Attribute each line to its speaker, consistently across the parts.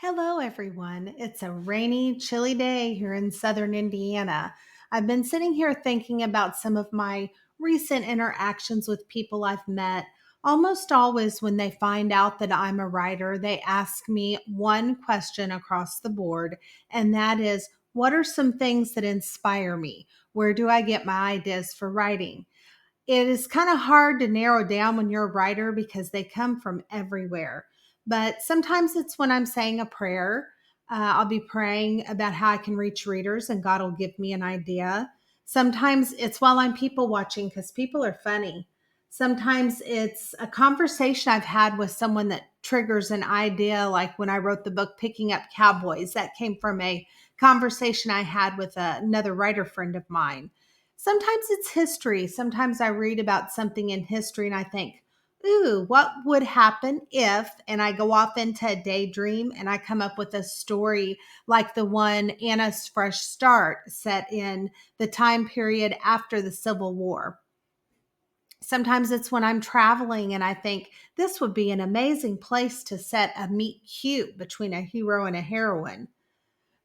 Speaker 1: Hello, everyone. It's a rainy, chilly day here in southern Indiana. I've been sitting here thinking about some of my recent interactions with people I've met. Almost always, when they find out that I'm a writer, they ask me one question across the board, and that is, what are some things that inspire me? Where do I get my ideas for writing? It is kind of hard to narrow down when you're a writer because they come from everywhere. But sometimes it's when I'm saying a prayer. I'll be praying about how I can reach readers and God will give me an idea. Sometimes it's while I'm people watching because people are funny. Sometimes it's a conversation I've had with someone that triggers an idea, like when I wrote the book Picking Up Cowboys. That came from a conversation I had with another writer friend of mine. Sometimes it's history. Sometimes I read about something in history and I think, ooh, what would happen if, and I go off into a daydream and I come up with a story like the one Anna's Fresh Start set in the time period after the Civil War. Sometimes it's when I'm traveling and I think this would be an amazing place to set a meet cute between a hero and a heroine.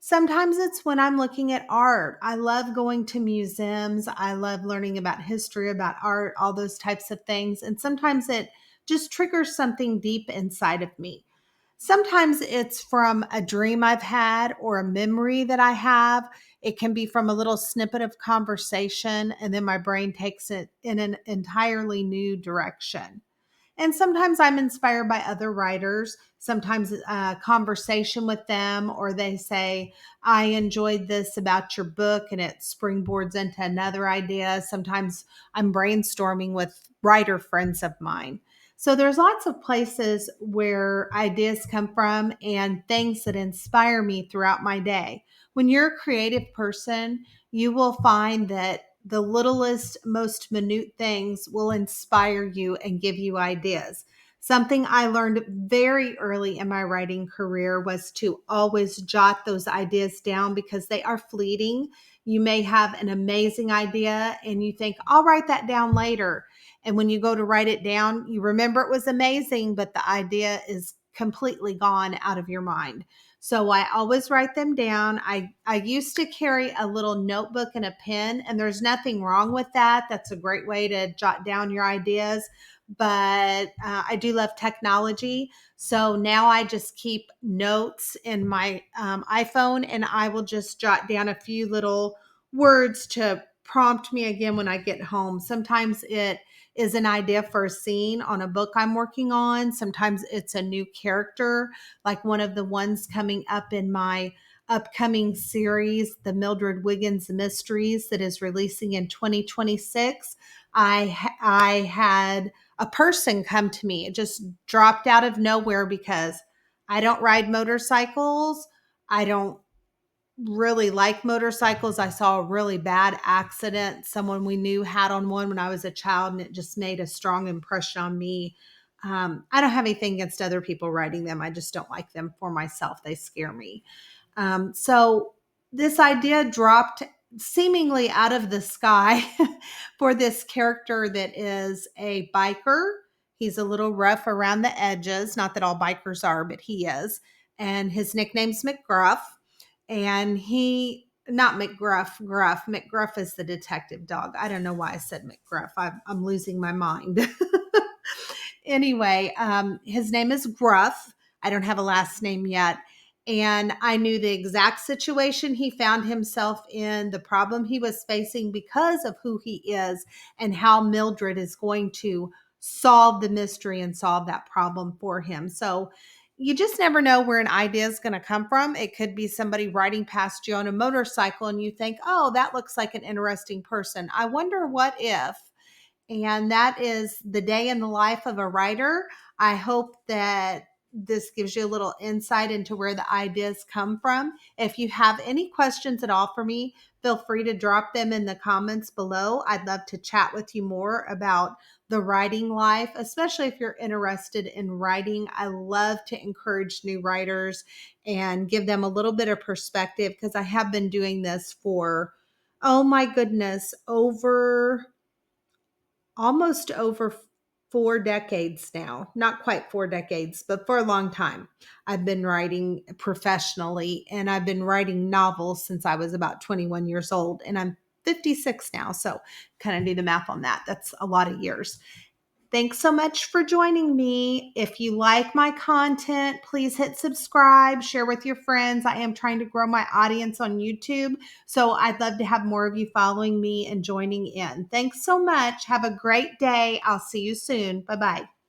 Speaker 1: Sometimes it's when I'm looking at art. I love going to museums. I love learning about history, about art, all those types of things. And sometimes it just triggers something deep inside of me. Sometimes it's from a dream I've had or a memory that I have. It can be from a little snippet of conversation, and then my brain takes it in an entirely new direction. And sometimes I'm inspired by other writers, sometimes a conversation with them, or they say, I enjoyed this about your book, and it springboards into another idea. Sometimes I'm brainstorming with writer friends of mine. So there's lots of places where ideas come from and things that inspire me throughout my day. When you're a creative person, you will find that the littlest, most minute things will inspire you and give you ideas. Something I learned very early in my writing career was to always jot those ideas down because they are fleeting. You may have an amazing idea and you think, I'll write that down later. And when you go to write it down, you remember it was amazing, but the idea is completely gone out of your mind. So I always write them down. I used to carry a little notebook and a pen, and there's nothing wrong with that. That's a great way to jot down your ideas. But I do love technology. So now I just keep notes in my iPhone and I will just jot down a few little words to prompt me again when I get home. Sometimes it is an idea for a scene on a book I'm working on. Sometimes it's a new character, like one of the ones coming up in my upcoming series, the Mildred Wiggins Mysteries, that is releasing in 2026. I had a person come to me. It just dropped out of nowhere because I don't ride motorcycles. I don't really like motorcycles. I saw a really bad accident someone we knew had on one when I was a child, and it just made a strong impression on me. I don't have anything against other people riding them. I just don't like them for myself. They scare me. So this idea dropped seemingly out of the sky for this character that is a biker. He's a little rough around the edges. Not that all bikers are, but he is. And his nickname's McGruff. And not McGruff, Gruff. McGruff is the detective dog. I don't know why I said McGruff. I'm losing my mind. Anyway, his name is Gruff. I don't have a last name yet. And I knew the exact situation he found himself in, the problem he was facing because of who he is, and how Mildred is going to solve the mystery and solve that problem for him. So you just never know where an idea is going to come from. It could be somebody riding past you on a motorcycle and you think, oh, that looks like an interesting person. I wonder what if. And that is the day in the life of a writer. I hope that this gives you a little insight into where the ideas come from. If you have any questions at all for me, feel free to drop them in the comments below. I'd love to chat with you more about the writing life, especially if you're interested in writing. I love to encourage new writers and give them a little bit of perspective because I have been doing this for, oh my goodness, almost over 4 decades now. Not quite 4 decades, but for a long time. I've been writing professionally, and I've been writing novels since I was about 21 years old, and I'm 56 now. So kind of do the math on that. That's a lot of years. Thanks so much for joining me. If you like my content, please hit subscribe, share with your friends. I am trying to grow my audience on YouTube, so I'd love to have more of you following me and joining in. Thanks so much. Have a great day. I'll see you soon. Bye-bye.